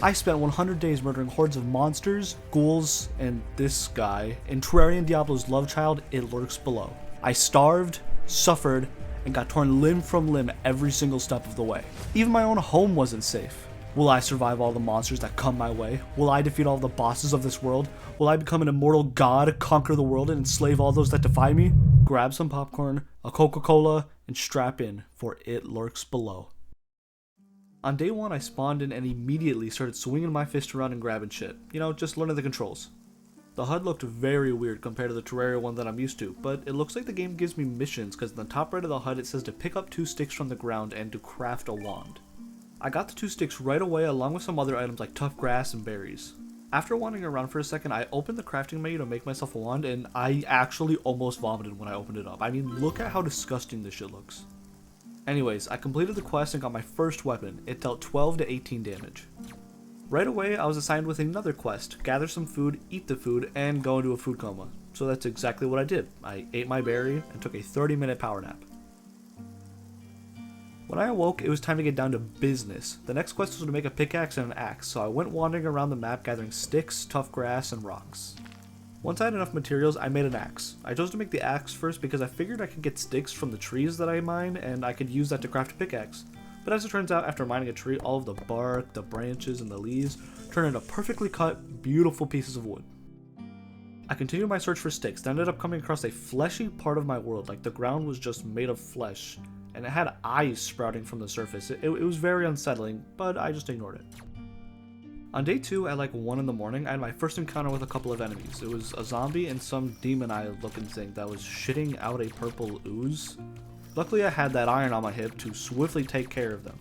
I spent 100 days murdering hordes of monsters, ghouls, and this guy in Terraria and Diablo's love child, It Lurks Below. I starved, suffered, and got torn limb from limb every single step of the way. Even my own home wasn't safe. Will I survive all the monsters that come my way? Will I defeat all the bosses of this world? Will I become an immortal god, conquer the world, and enslave all those that defy me? Grab some popcorn, a Coca-Cola, and strap in for It Lurks Below. On day 1, I spawned in and immediately started swinging my fist around and grabbing shit. You know, just learning the controls. The HUD looked very weird compared to the Terraria one that I'm used to, but it looks like the game gives me missions because in the top right of the HUD it says to pick up 2 sticks from the ground and to craft a wand. I got the 2 sticks right away along with some other items like tough grass and berries. After wandering around for a second, I opened the crafting menu to make myself a wand and I actually almost vomited when I opened it up. I mean, look at how disgusting this shit looks. Anyways, I completed the quest and got my first weapon. It dealt 12 to 18 damage. Right away, I was assigned with another quest, gather some food, eat the food, and go into a food coma. So that's exactly what I did. I ate my berry and took a 30-minute power nap. When I awoke, it was time to get down to business. The next quest was to make a pickaxe and an axe, so I went wandering around the map gathering sticks, tough grass, and rocks. Once I had enough materials, I made an axe. I chose to make the axe first because I figured I could get sticks from the trees that I mine and I could use that to craft a pickaxe. But as it turns out, after mining a tree, all of the bark, the branches, and the leaves turn into perfectly cut, beautiful pieces of wood. I continued my search for sticks, then ended up coming across a fleshy part of my world, like the ground was just made of flesh, and it had eyes sprouting from the surface. It was very unsettling, but I just ignored it. On day 2, at like 1 in the morning, I had my first encounter with a couple of enemies. It was a zombie and some demon-eye looking thing that was shitting out a purple ooze. Luckily, I had that iron on my hip to swiftly take care of them.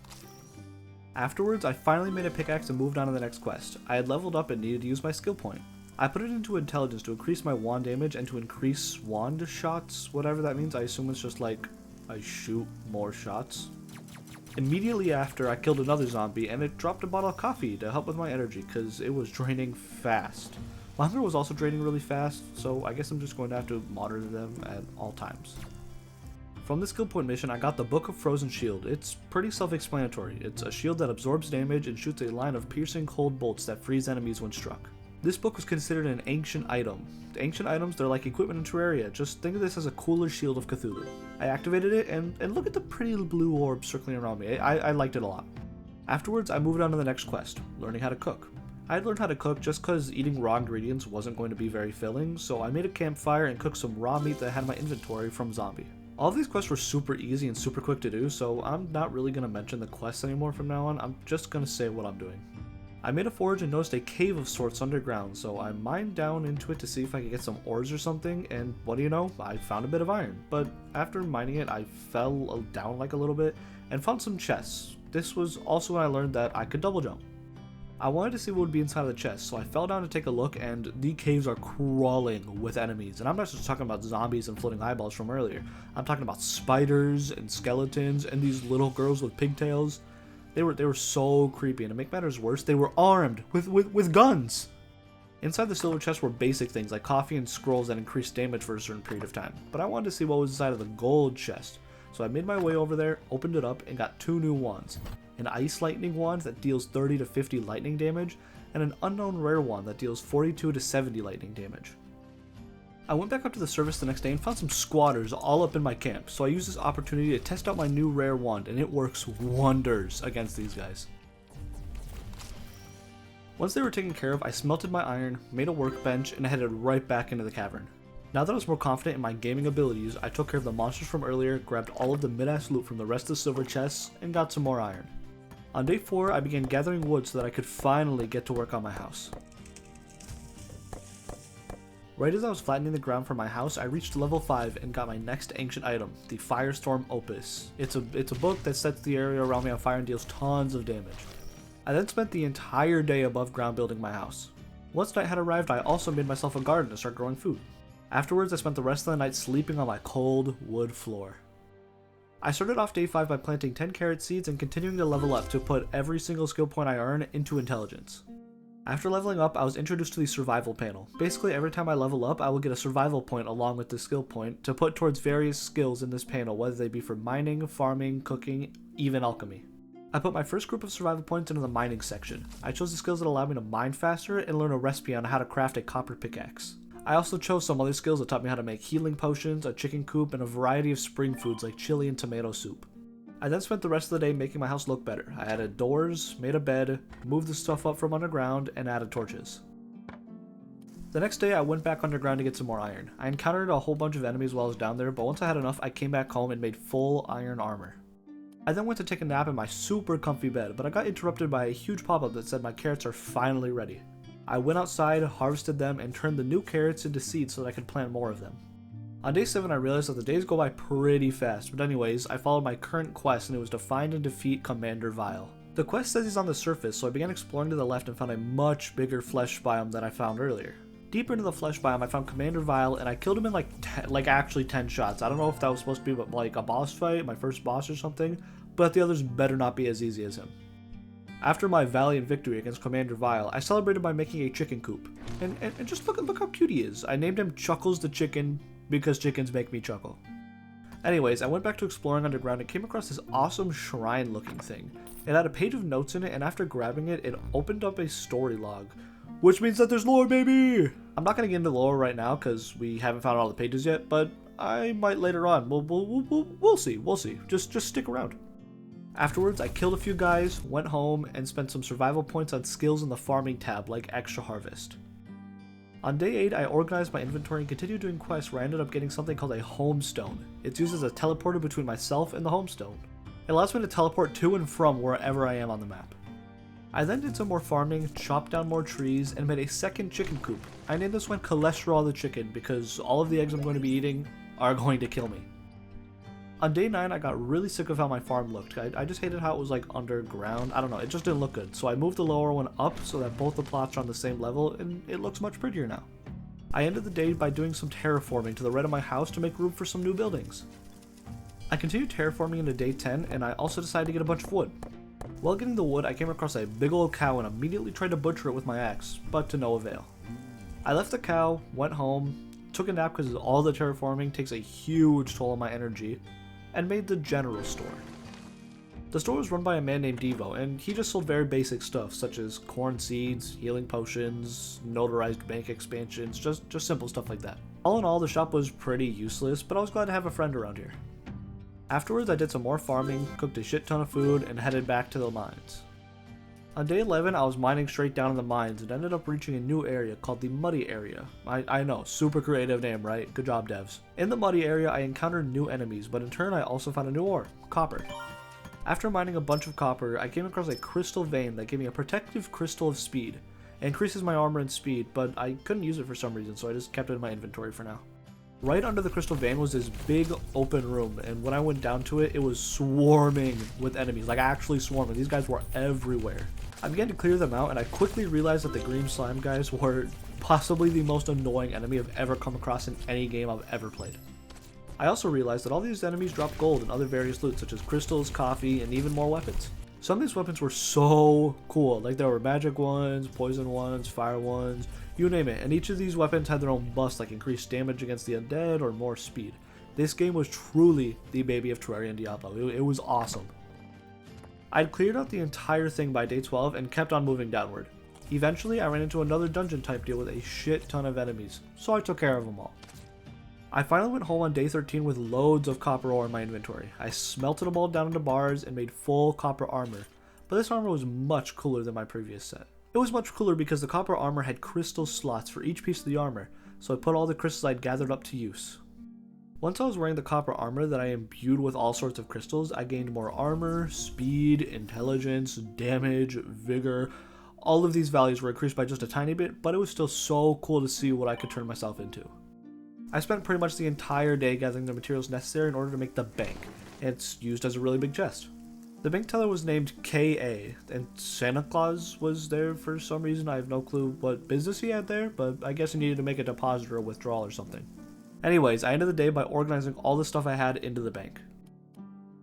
Afterwards, I finally made a pickaxe and moved on to the next quest. I had leveled up and needed to use my skill point. I put it into intelligence to increase my wand damage and to increase wand shots, whatever that means. I assume it's just like I shoot more shots. Immediately after, I killed another zombie and it dropped a bottle of coffee to help with my energy because it was draining fast. My hunger was also draining really fast, so I guess I'm just going to have to monitor them at all times. From the skill point mission, I got the Book of Frozen Shield. It's pretty self-explanatory. It's a shield that absorbs damage and shoots a line of piercing cold bolts that freeze enemies when struck. This book was considered an ancient item. The ancient items, they're like equipment in Terraria. Just think of this as a cooler shield of Cthulhu. I activated it and look at the pretty blue orb circling around me. I liked it a lot. Afterwards, I moved on to the next quest, learning how to cook. I had learned how to cook just because eating raw ingredients wasn't going to be very filling, so I made a campfire and cooked some raw meat that I had in my inventory from zombie. All of these quests were super easy and super quick to do, so I'm not really going to mention the quests anymore from now on. I'm just going to say what I'm doing. I made a forge and noticed a cave of sorts underground, so I mined down into it to see if I could get some ores or something, and what do you know, I found a bit of iron. But after mining it, I fell down like a little bit and found some chests. This was also when I learned that I could double jump. I wanted to see what would be inside of the chest, so I fell down to take a look, and the caves are crawling with enemies. And I'm not just talking about zombies and floating eyeballs from earlier. I'm talking about spiders and skeletons and these little girls with pigtails. They were so creepy, and to make matters worse, they were armed with guns. Inside the silver chest were basic things like coffee and scrolls that increased damage for a certain period of time. But I wanted to see what was inside of the gold chest. So I made my way over there, opened it up, and got 2 new wands. An ice lightning wand that deals 30 to 50 lightning damage, and an unknown rare wand that deals 42 to 70 lightning damage. I went back up to the surface the next day and found some squatters all up in my camp, so I used this opportunity to test out my new rare wand, and it works wonders against these guys. Once they were taken care of, I smelted my iron, made a workbench, and headed right back into the cavern. Now that I was more confident in my gaming abilities, I took care of the monsters from earlier, grabbed all of the mid-ass loot from the rest of the silver chests, and got some more iron. On day 4, I began gathering wood so that I could finally get to work on my house. Right as I was flattening the ground for my house, I reached level 5 and got my next ancient item, the Firestorm Opus. It's a book that sets the area around me on fire and deals tons of damage. I then spent the entire day above ground building my house. Once night had arrived, I also made myself a garden to start growing food. Afterwards, I spent the rest of the night sleeping on my cold wood floor. I started off day 5 by planting 10 carrot seeds and continuing to level up to put every single skill point I earn into intelligence. After leveling up, I was introduced to the survival panel. Basically, every time I level up, I will get a survival point along with the skill point to put towards various skills in this panel, whether they be for mining, farming, cooking, even alchemy. I put my first group of survival points into the mining section. I chose the skills that allow me to mine faster and learn a recipe on how to craft a copper pickaxe. I also chose some other skills that taught me how to make healing potions, a chicken coop, and a variety of spring foods like chili and tomato soup. I then spent the rest of the day making my house look better. I added doors, made a bed, moved the stuff up from underground, and added torches. The next day I went back underground to get some more iron. I encountered a whole bunch of enemies while I was down there, but once I had enough I came back home and made full iron armor. I then went to take a nap in my super comfy bed, but I got interrupted by a huge pop-up that said my carrots are finally ready. I went outside, harvested them, and turned the new carrots into seeds so that I could plant more of them. On day 7 I realized that the days go by pretty fast, but anyways, I followed my current quest and it was to find and defeat Commander Vile. The quest says he's on the surface, so I began exploring to the left and found a much bigger flesh biome than I found earlier. Deeper into the flesh biome I found Commander Vile and I killed him in actually 10 shots. I don't know if that was supposed to be like a boss fight, my first boss or something, but the others better not be as easy as him. After my valiant victory against Commander Vile, I celebrated by making a chicken coop. And just look how cute he is. I named him Chuckles the Chicken, because chickens make me chuckle. Anyways, I went back to exploring underground and came across this awesome shrine looking thing. It had a page of notes in it, and after grabbing it, it opened up a story log. Which means that there's lore, baby! I'm not going to get into lore right now because we haven't found all the pages yet, but I might later on. We'll see. Just stick around. Afterwards, I killed a few guys, went home, and spent some survival points on skills in the farming tab like extra harvest. On day 8, I organized my inventory and continued doing quests where I ended up getting something called a homestone. It's used as a teleporter between myself and the homestone. It allows me to teleport to and from wherever I am on the map. I then did some more farming, chopped down more trees, and made a second chicken coop. I named this one Cholesterol the Chicken because all of the eggs I'm going to be eating are going to kill me. On day 9, I got really sick of how my farm looked. I just hated how it was like underground. I don't know, it just didn't look good. So I moved the lower one up so that both the plots are on the same level, and it looks much prettier now. I ended the day by doing some terraforming to the right of my house to make room for some new buildings. I continued terraforming into day 10, and I also decided to get a bunch of wood. While getting the wood, I came across a big old cow and immediately tried to butcher it with my axe, but to no avail. I left the cow, went home, took a nap because all the terraforming takes a huge toll on my energy, and made the general store. The store was run by a man named Devo, and he just sold very basic stuff such as corn seeds, healing potions, notarized bank expansions, just simple stuff like that. All in all, the shop was pretty useless, but I was glad to have a friend around here. Afterwards, I did some more farming, cooked a shit ton of food, and headed back to the mines. On day 11, I was mining straight down in the mines and ended up reaching a new area called the Muddy Area. I know, super creative name, right? Good job, devs. In the Muddy Area, I encountered new enemies, but in turn, I also found a new ore, copper. After mining a bunch of copper, I came across a crystal vein that gave me a protective crystal of speed. It increases my armor and speed, but I couldn't use it for some reason, so I just kept it in my inventory for now. Right under the crystal vein was this big open room, and when I went down to it, it was swarming with enemies, like actually swarming. These guys were everywhere. I began to clear them out, and I quickly realized that the green slime guys were possibly the most annoying enemy I've ever come across in any game I've ever played. I also realized that all these enemies drop gold and other various loot, such as crystals, coffee, and even more weapons. Some of these weapons were so cool, like there were magic ones, poison ones, fire ones, you name it, and each of these weapons had their own buffs like increased damage against the undead or more speed. This game was truly the baby of Terraria and Diablo. It was awesome. I'd cleared out the entire thing by day 12 and kept on moving downward. Eventually, I ran into another dungeon type deal with a shit ton of enemies, so I took care of them all. I finally went home on day 13 with loads of copper ore in my inventory. I smelted them all down into bars and made full copper armor, but this armor was much cooler than my previous set. It was much cooler because the copper armor had crystal slots for each piece of the armor, so I put all the crystals I'd gathered up to use. Once I was wearing the copper armor that I imbued with all sorts of crystals, I gained more armor, speed, intelligence, damage, vigor. All of these values were increased by just a tiny bit, but it was still so cool to see what I could turn myself into. I spent pretty much the entire day gathering the materials necessary in order to make the bank. It's used as a really big chest. The bank teller was named K.A., and Santa Claus was there for some reason. I have no clue what business he had there, but I guess he needed to make a deposit or a withdrawal or something. Anyways, I ended the day by organizing all the stuff I had into the bank.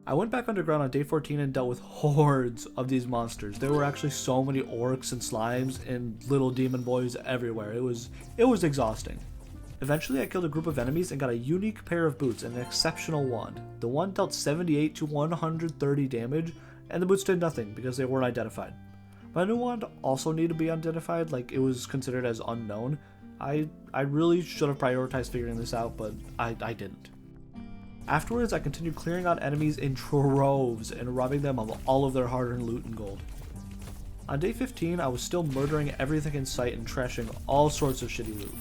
I went back underground on day 14 and dealt with hordes of these monsters. There were actually so many orcs and slimes and little demon boys everywhere. It was exhausting. Eventually, I killed a group of enemies and got a unique pair of boots and an exceptional wand. The wand dealt 78 to 130 damage, and the boots did nothing because they weren't identified. My new wand also needed to be identified, like it was considered as unknown. I really should have prioritized figuring this out, but I didn't. Afterwards, I continued clearing out enemies in troves and robbing them of all of their hard-earned loot and gold. On day 15, I was still murdering everything in sight and trashing all sorts of shitty loot.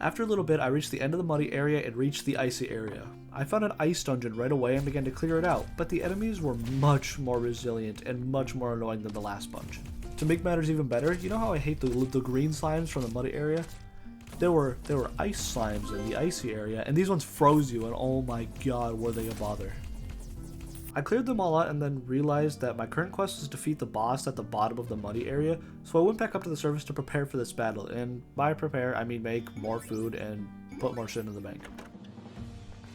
After a little bit, I reached the end of the muddy area and reached the icy area. I found an ice dungeon right away and began to clear it out, but the enemies were much more resilient and much more annoying than the last bunch. To make matters even better, you know how I hate the green slimes from the muddy area? There were ice slimes in the icy area, and these ones froze you, and oh my god, were they a bother. I cleared them all out and then realized that my current quest was to defeat the boss at the bottom of the muddy area, so I went back up to the surface to prepare for this battle, and by prepare I mean make more food and put more shit in the bank.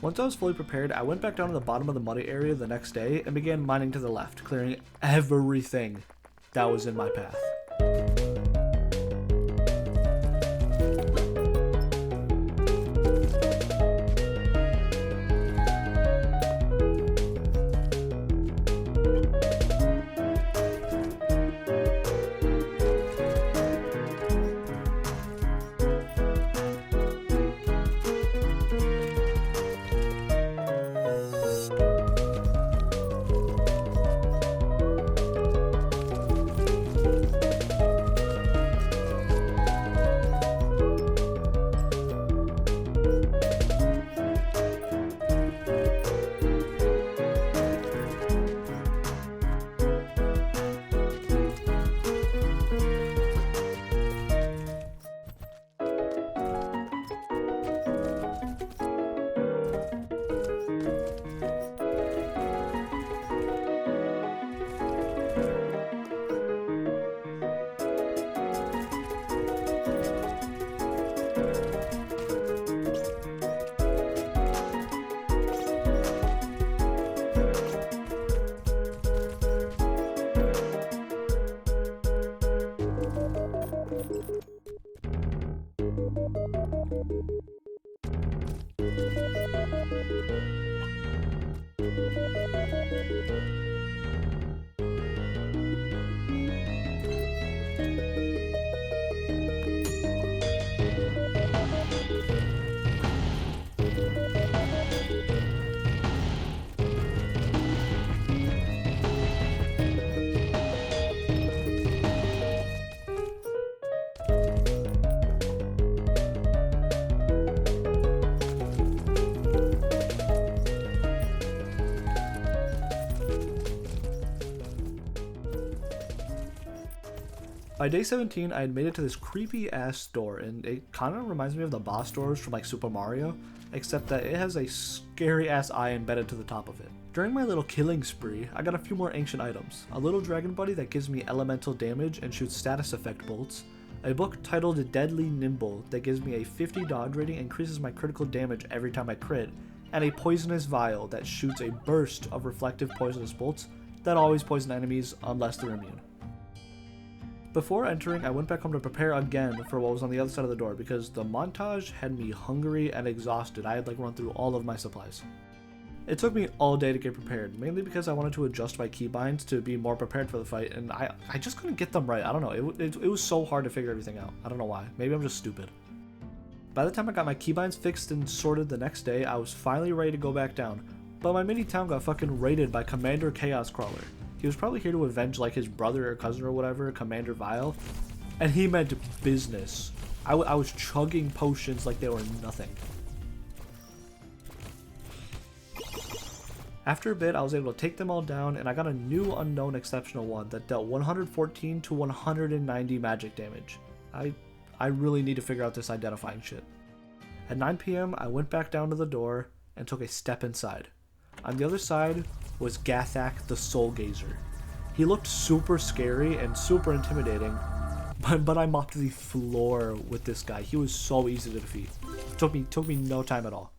Once I was fully prepared, I went back down to the bottom of the muddy area the next day and began mining to the left, clearing everything that was in my path. By day 17, I had made it to this creepy ass door, and it kind of reminds me of the boss doors from like Super Mario, except that it has a scary ass eye embedded to the top of it. During my little killing spree, I got a few more ancient items. A little dragon buddy that gives me elemental damage and shoots status effect bolts, a book titled Deadly Nimble that gives me a 50 dodge rating and increases my critical damage every time I crit, and a poisonous vial that shoots a burst of reflective poisonous bolts that always poison enemies unless they're immune. Before entering, I went back home to prepare again for what was on the other side of the door because the montage had me hungry and exhausted. I had like run through all of my supplies. It took me all day to get prepared, mainly because I wanted to adjust my keybinds to be more prepared for the fight, and I just couldn't get them right. I don't know, it was so hard to figure everything out. I don't know why. Maybe I'm just stupid. By the time I got my keybinds fixed and sorted the next day, I was finally ready to go back down, but my mini town got fucking raided by Commander Chaos Crawler. He was probably here to avenge like his brother or cousin or whatever, Commander Vile, and he meant business. I was chugging potions like they were nothing. After a bit, I was able to take them all down, and I got a new unknown exceptional one that dealt 114 to 190 magic damage. I really need to figure out this identifying shit. At 9 PM, I went back down to the door and took a step inside. On the other side was Gathak the Soul Gazer. He looked super scary and super intimidating, but I mopped the floor with this guy. He was so easy to defeat. It took me no time at all.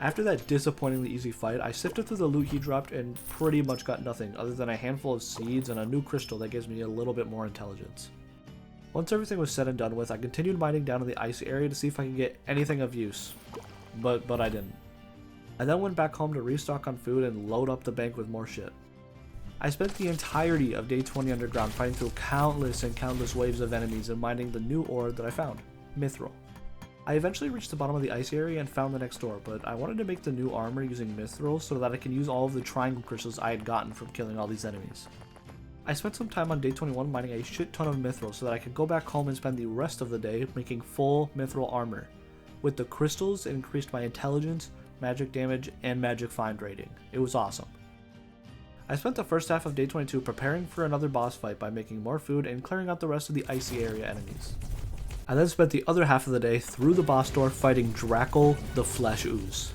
After that disappointingly easy fight, I sifted through the loot he dropped and pretty much got nothing other than a handful of seeds and a new crystal that gives me a little bit more intelligence. Once everything was said and done with, I continued mining down in the icy area to see if I could get anything of use, but I didn't. I then went back home to restock on food and load up the bank with more shit. I spent the entirety of day 20 underground fighting through countless and countless waves of enemies and mining the new ore that I found, Mithril. I eventually reached the bottom of the icy area and found the next door, but I wanted to make the new armor using Mithril so that I can use all of the triangle crystals I had gotten from killing all these enemies. I spent some time on day 21 mining a shit ton of Mithril so that I could go back home and spend the rest of the day making full Mithril armor. With the crystals, it increased my intelligence, magic damage, and magic find rating. It was awesome. I spent the first half of day 22 preparing for another boss fight by making more food and clearing out the rest of the icy area enemies. I then spent the other half of the day through the boss door fighting Drackle the Flesh Ooze.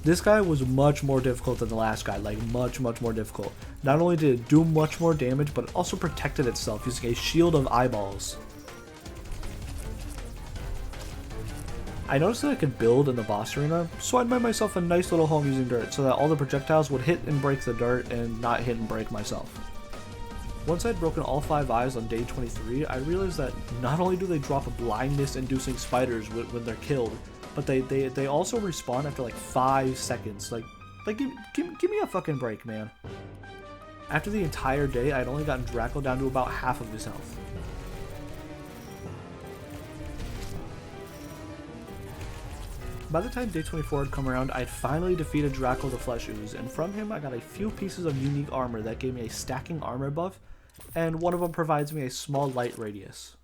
This guy was much more difficult than the last guy, like much more difficult. Not only did it do much more damage, but it also protected itself using a shield of eyeballs. I noticed that I could build in the boss arena, so I made myself a nice little home using dirt so that all the projectiles would hit and break the dirt and not hit and break myself. Once I'd broken all 5 eyes on day 23, I realized that not only do they drop blindness inducing spiders when they're killed, but they also respawn after like 5 seconds. Like give me a fucking break, man. After the entire day, I'd only gotten Draco down to about half of his health. By the time day 24 had come around, I'd finally defeated Draco the Flesh Ooze, and from him I got a few pieces of unique armor that gave me a stacking armor buff, and one of them provides me a small light radius.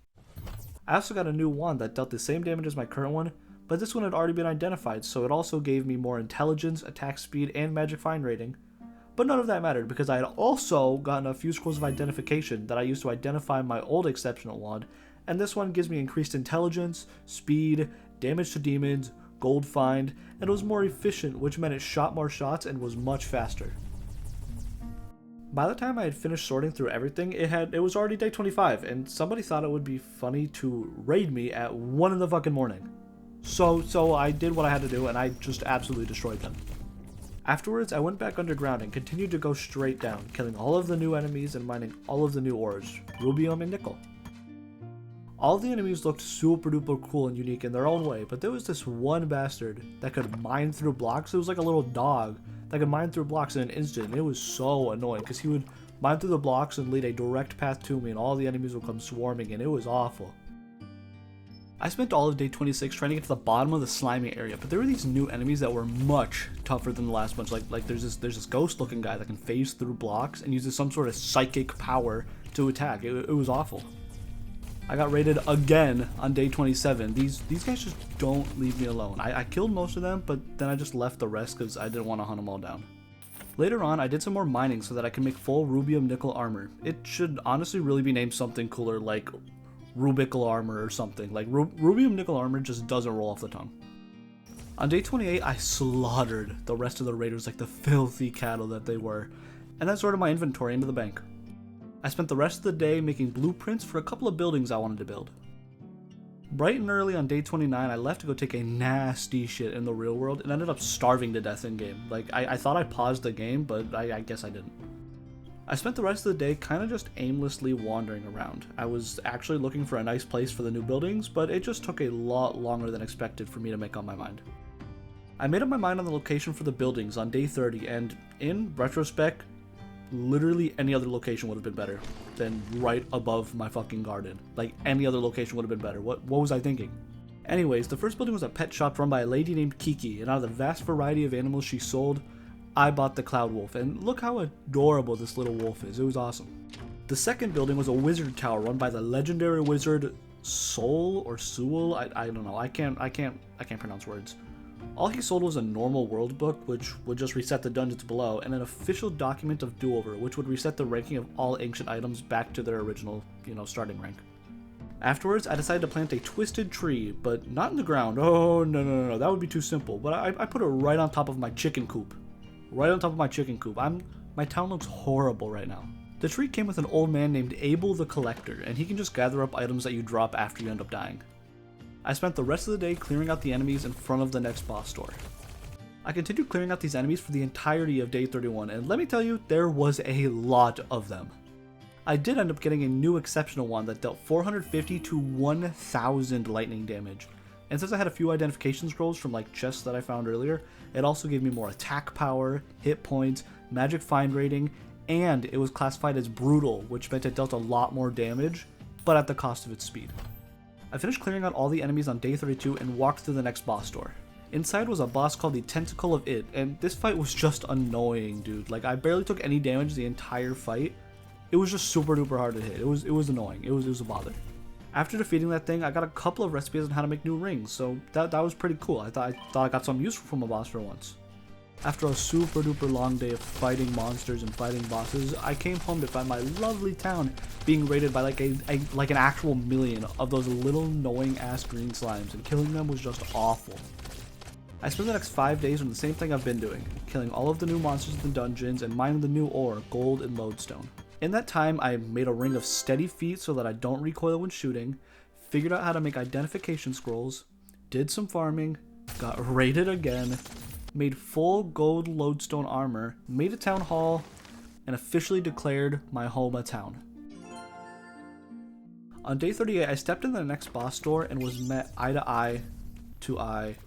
I also got a new wand that dealt the same damage as my current one, but this one had already been identified, so it also gave me more intelligence, attack speed, and magic find rating. But none of that mattered because I had also gotten a few scrolls of identification that I used to identify my old exceptional wand, and this one gives me increased intelligence, speed, damage to demons, gold find, and it was more efficient, which meant it shot more shots and was much faster. By the time I had finished sorting through everything, it was already day 25, and somebody thought it would be funny to raid me at 1 in the fucking morning. So I did what I had to do, and I just absolutely destroyed them. Afterwards, I went back underground and continued to go straight down, killing all of the new enemies and mining all of the new ores, rubium and nickel. All of the enemies looked super duper cool and unique in their own way, but there was this one bastard that could mine through blocks. It was like a little dog that could mine through blocks in an instant, and it was so annoying because he would mine through the blocks and lead a direct path to me, and all the enemies would come swarming, and it was awful. I spent all of day 26 trying to get to the bottom of the slimy area, but there were these new enemies that were much tougher than the last bunch. Like there's this ghost looking guy that can phase through blocks and uses some sort of psychic power to attack. It was awful. I got raided again on day 27. These guys just don't leave me alone. I killed most of them, but then I just left the rest because I didn't want to hunt them all down. Later on, I did some more mining so that I can make full rubium nickel armor. It should honestly really be named something cooler like Rubical armor or something. Like rubium nickel armor just doesn't roll off the tongue. On day 28, I slaughtered the rest of the raiders like the filthy cattle that they were, and that sorted my inventory into the bank. I spent the rest of the day making blueprints for a couple of buildings I wanted to build. Bright and early on day 29, I left to go take a nasty shit in the real world and ended up starving to death in game. Like, I thought I paused the game, but I guess I didn't. I spent the rest of the day kind of just aimlessly wandering around. I was actually looking for a nice place for the new buildings, but it just took a lot longer than expected for me to make up my mind. I made up my mind on the location for the buildings on day 30, and in retrospect, literally any other location would have been better than right above my fucking garden. Like, any other location would have been better. What was I thinking? Anyways, the first building was a pet shop run by a lady named Kiki, and out of the vast variety of animals she sold, I bought the Cloud Wolf, and look how adorable this little wolf is. It was awesome. The second building was a wizard tower run by the legendary wizard Soul or Sewell. I don't know. I can't pronounce words. All he sold was a normal world book, which would just reset the dungeons below, and an official document of do-over, which would reset the ranking of all ancient items back to their original, starting rank. Afterwards, I decided to plant a twisted tree, but not in the ground. Oh, no, that would be too simple. But I put it right on top of my chicken coop. Right on top of my chicken coop. My town looks horrible right now. The tree came with an old man named Abel the Collector, and he can just gather up items that you drop after you end up dying. I spent the rest of the day clearing out the enemies in front of the next boss door. I continued clearing out these enemies for the entirety of day 31, and let me tell you, there was a lot of them. I did end up getting a new exceptional one that dealt 450 to 1000 lightning damage. And since I had a few identification scrolls from like chests that I found earlier, it also gave me more attack power, hit points, magic find rating, and it was classified as brutal, which meant it dealt a lot more damage, but at the cost of its speed. I finished clearing out all the enemies on day 32 and walked through the next boss door. Inside was a boss called the Tentacle of It, and this fight was just annoying, dude. Like, I barely took any damage the entire fight. It was just super duper hard to hit. It was annoying. It was a bother. After defeating that thing, I got a couple of recipes on how to make new rings, so that was pretty cool. I thought I got something useful from a boss for once. After a super duper long day of fighting monsters and fighting bosses, I came home to find my lovely town being raided by like an actual million of those little annoying ass green slimes, and killing them was just awful. I spent the next 5 days on the same thing I've been doing, killing all of the new monsters in the dungeons and mining the new ore, gold and lodestone. In that time, I made a ring of steady feet so that I don't recoil when shooting, figured out how to make identification scrolls, did some farming, got raided again, made full gold lodestone armor, made a town hall, and officially declared my home a town. On day 38, I stepped into the next boss door and was met eye to eye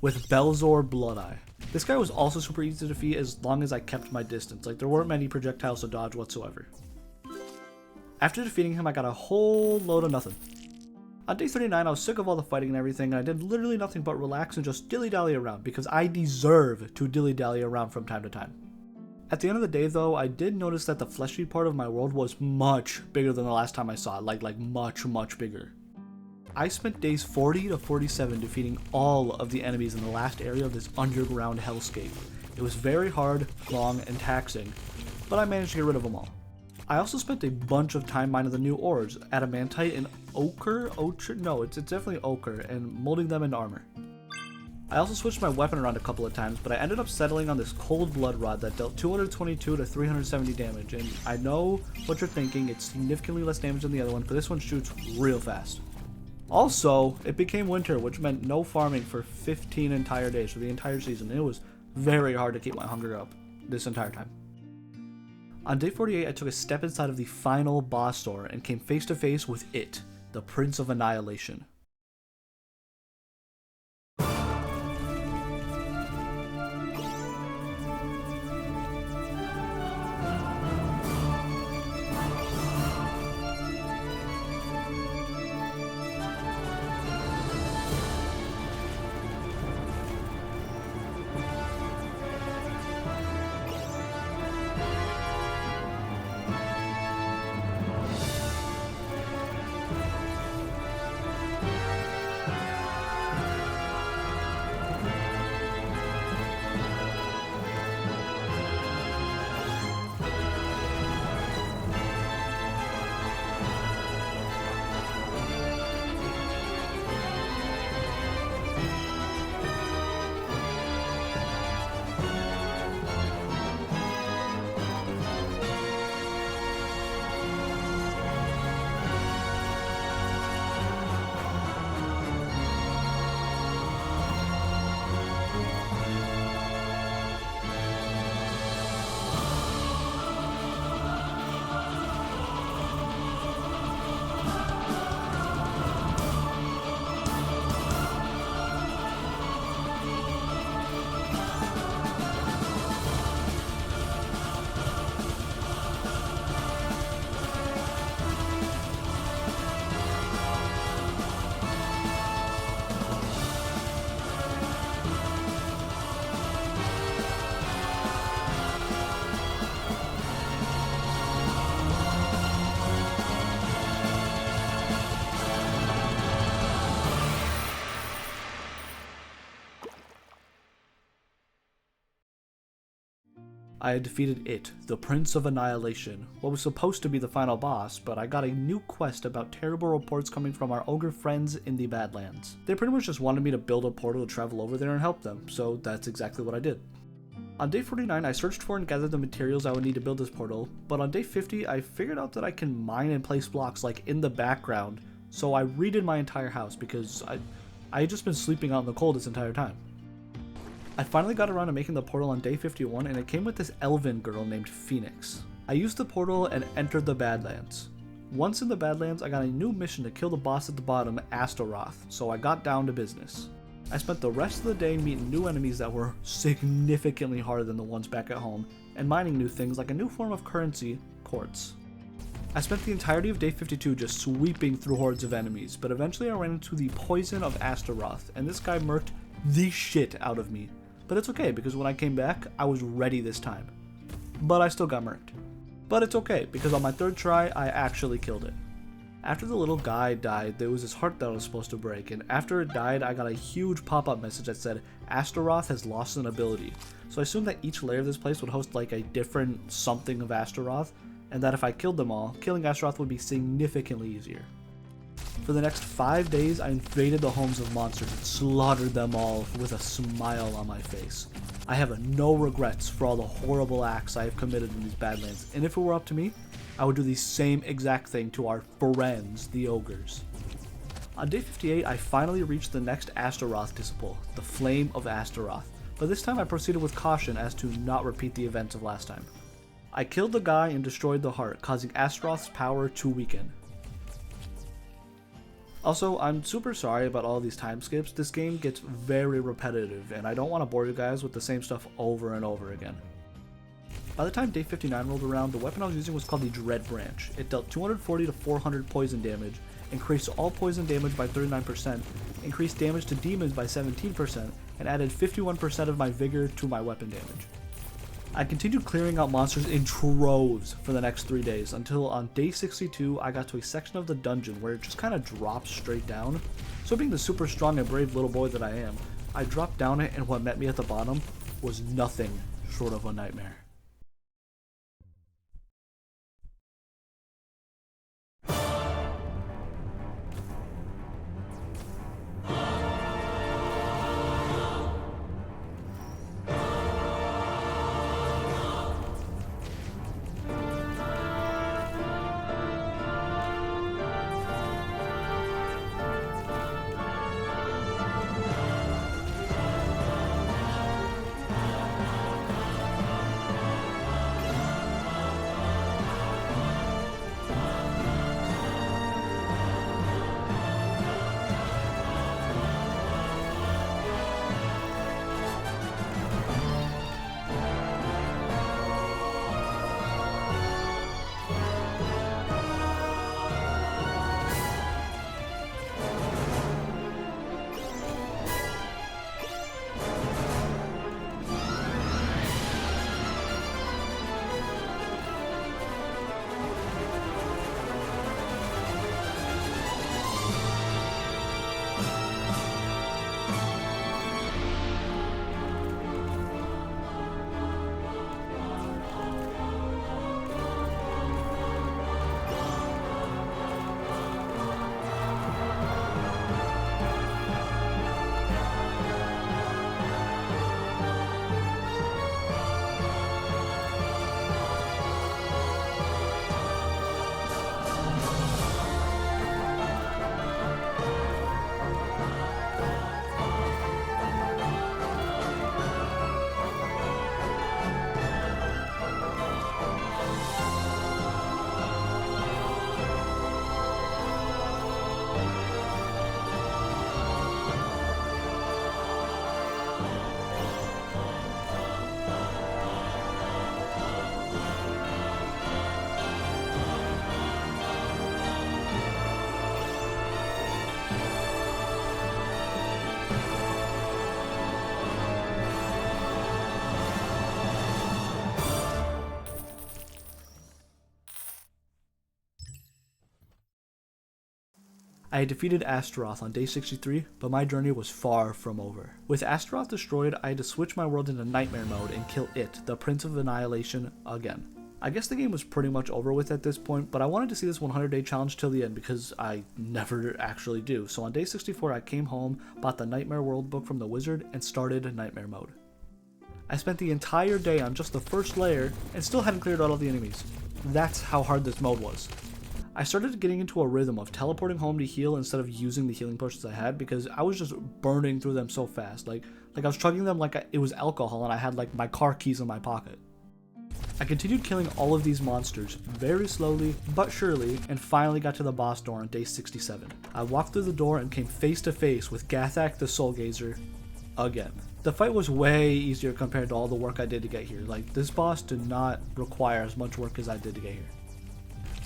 with Belzor Bloodeye. This guy was also super easy to defeat as long as I kept my distance. Like, there weren't many projectiles to dodge whatsoever. After defeating him, I got a whole load of nothing. On day 39, I was sick of all the fighting and everything, and I did literally nothing but relax and just dilly-dally around, because I deserve to dilly-dally around from time to time. At the end of the day, though, I did notice that the fleshy part of my world was much bigger than the last time I saw it, like much bigger. I spent days 40 to 47 defeating all of the enemies in the last area of this underground hellscape. It was very hard, long, and taxing, but I managed to get rid of them all. I also spent a bunch of time mining the new ores, adamantite and ochre, no, it's definitely ochre, and molding them into armor. I also switched my weapon around a couple of times, but I ended up settling on this cold blood rod that dealt 222 to 370 damage, and I know what you're thinking, it's significantly less damage than the other one, but this one shoots real fast. Also, it became winter, which meant no farming for 15 entire days for the entire season. It was very hard to keep my hunger up this entire time. On day 48, I took a step inside of the final boss door and came face to face with it, the Prince of Annihilation. I had defeated it, the Prince of Annihilation, what was supposed to be the final boss, but I got a new quest about terrible reports coming from our ogre friends in the Badlands. They pretty much just wanted me to build a portal to travel over there and help them, so that's exactly what I did. On day 49, I searched for and gathered the materials I would need to build this portal, but on day 50, I figured out that I can mine and place blocks like in the background, so I redid my entire house because I had just been sleeping out in the cold this entire time. I finally got around to making the portal on day 51, and it came with this elven girl named Phoenix. I used the portal and entered the Badlands. Once in the Badlands, I got a new mission to kill the boss at the bottom, Astaroth, so I got down to business. I spent the rest of the day meeting new enemies that were significantly harder than the ones back at home, and mining new things like a new form of currency, quartz. I spent the entirety of day 52 just sweeping through hordes of enemies, but eventually I ran into the poison of Astaroth, and this guy murked the shit out of me. But it's okay, because when I came back, I was ready this time. But I still got murked. But it's okay, because on my third try, I actually killed it. After the little guy died, there was his heart that I was supposed to break, and after it died, I got a huge pop-up message that said, Astaroth has lost an ability. So I assumed that each layer of this place would host like a different something of Astaroth, and that if I killed them all, killing Astaroth would be significantly easier. For the next 5 days, I invaded the homes of monsters and slaughtered them all with a smile on my face. I have no regrets for all the horrible acts I have committed in these Badlands, and if it were up to me, I would do the same exact thing to our friends, the ogres. On day 58, I finally reached the next Astaroth disciple, the Flame of Astaroth, but this time I proceeded with caution as to not repeat the events of last time. I killed the guy and destroyed the heart, causing Astaroth's power to weaken. Also, I'm super sorry about all these time skips. This game gets very repetitive, and I don't want to bore you guys with the same stuff over and over again. By the time day 59 rolled around, the weapon I was using was called the Dread Branch. It dealt 240 to 400 poison damage, increased all poison damage by 39%, increased damage to demons by 17%, and added 51% of my vigor to my weapon damage. I continued clearing out monsters in troves for the next 3 days, until on day 62 I got to a section of the dungeon where it just kind of drops straight down. So being the super strong and brave little boy that I am, I dropped down it, and what met me at the bottom was nothing short of a nightmare. I had defeated Astaroth on day 63, but my journey was far from over. With Astaroth destroyed, I had to switch my world into Nightmare mode and kill it, the Prince of Annihilation, again. I guess the game was pretty much over with at this point, but I wanted to see this 100-day challenge till the end because I never actually do. So on day 64, I came home, bought the Nightmare World book from the wizard, and started Nightmare mode. I spent the entire day on just the first layer and still hadn't cleared out all the enemies. That's how hard this mode was. I started getting into a rhythm of teleporting home to heal instead of using the healing potions I had because I was just burning through them so fast. Like I was chugging them like it was alcohol and I had like my car keys in my pocket. I continued killing all of these monsters very slowly but surely and finally got to the boss door on day 67. I walked through the door and came face to face with Gathak the Soul Gazer again. The fight was way easier compared to all the work I did to get here. Like, this boss did not require as much work as I did to get here.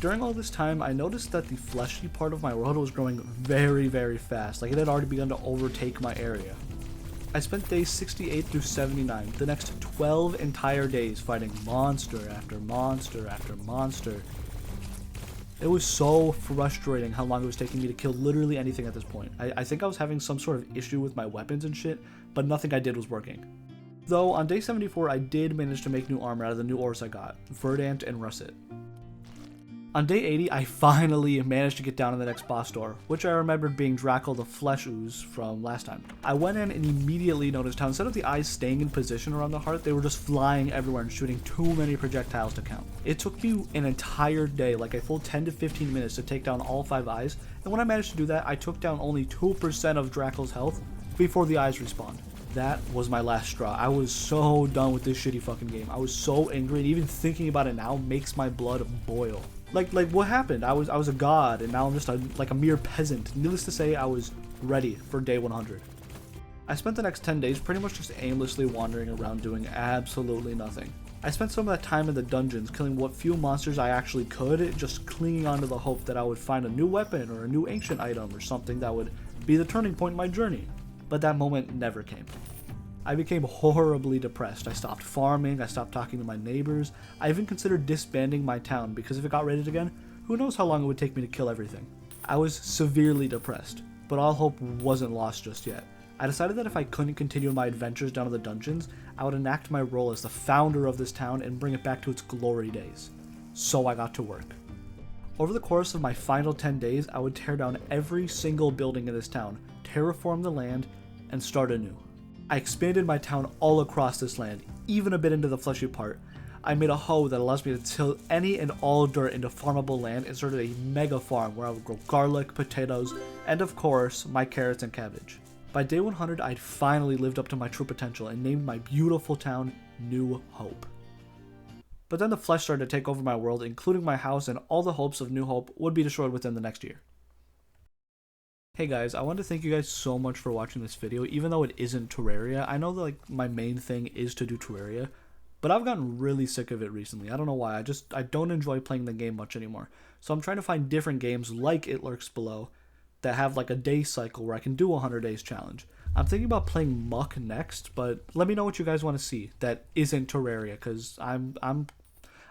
During all this time, I noticed that the fleshy part of my world was growing very fast, like it had already begun to overtake my area. I spent days 68 through 79, the next 12 entire days fighting monster after monster after monster. It was so frustrating how long it was taking me to kill literally anything at this point. I think I was having some sort of issue with my weapons and shit, but nothing I did was working. Though on day 74 I did manage to make new armor out of the new ores I got, Verdant and Russet. On day 80, I finally managed to get down to the next boss door, which I remembered being Draco the Flesh Ooze from last time. I went in and immediately noticed how instead of the eyes staying in position around the heart, they were just flying everywhere and shooting too many projectiles to count. It took me an entire day, like a full 10 to 15 minutes to take down all 5 eyes, and when I managed to do that, I took down only 2% of Draco's health before the eyes respawned. That was my last straw. I was so done with this shitty fucking game. I was so angry, and even thinking about it now makes my blood boil. Like what happened? I was a god, and now I'm just a mere peasant. Needless to say, I was ready for day 100. I spent the next 10 days pretty much just aimlessly wandering around doing absolutely nothing. I spent some of that time in the dungeons killing what few monsters I actually could, just clinging on to the hope that I would find a new weapon or a new ancient item or something that would be the turning point in my journey. But that moment never came. I became horribly depressed. I stopped farming, I stopped talking to my neighbors. I even considered disbanding my town because if it got raided again, who knows how long it would take me to kill everything. I was severely depressed, but all hope wasn't lost just yet. I decided that if I couldn't continue my adventures down to the dungeons, I would enact my role as the founder of this town and bring it back to its glory days. So I got to work. Over the course of my final 10 days, I would tear down every single building in this town, terraform the land, and start anew. I expanded my town all across this land, even a bit into the fleshy part. I made a hoe that allows me to till any and all dirt into farmable land and started a mega farm where I would grow garlic, potatoes, and of course, my carrots and cabbage. By day 100, I'd finally lived up to my true potential and named my beautiful town New Hope. But then the flesh started to take over my world, including my house, and all the hopes of New Hope would be destroyed within the next year. Hey guys, I want to thank you guys so much for watching this video, even though it isn't Terraria. I know that like my main thing is to do Terraria, but I've gotten really sick of it recently. I don't know why, I don't enjoy playing the game much anymore. So I'm trying to find different games like It Lurks Below that have like a day cycle where I can do a 100 days challenge. I'm thinking about playing Muck next, but let me know what you guys want to see that isn't Terraria, because I'm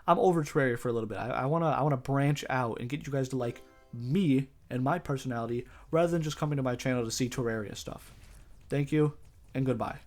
over Terraria for a little bit. I wanna branch out and get you guys to like me and my personality rather than just coming to my channel to see Terraria stuff. Thank you and goodbye.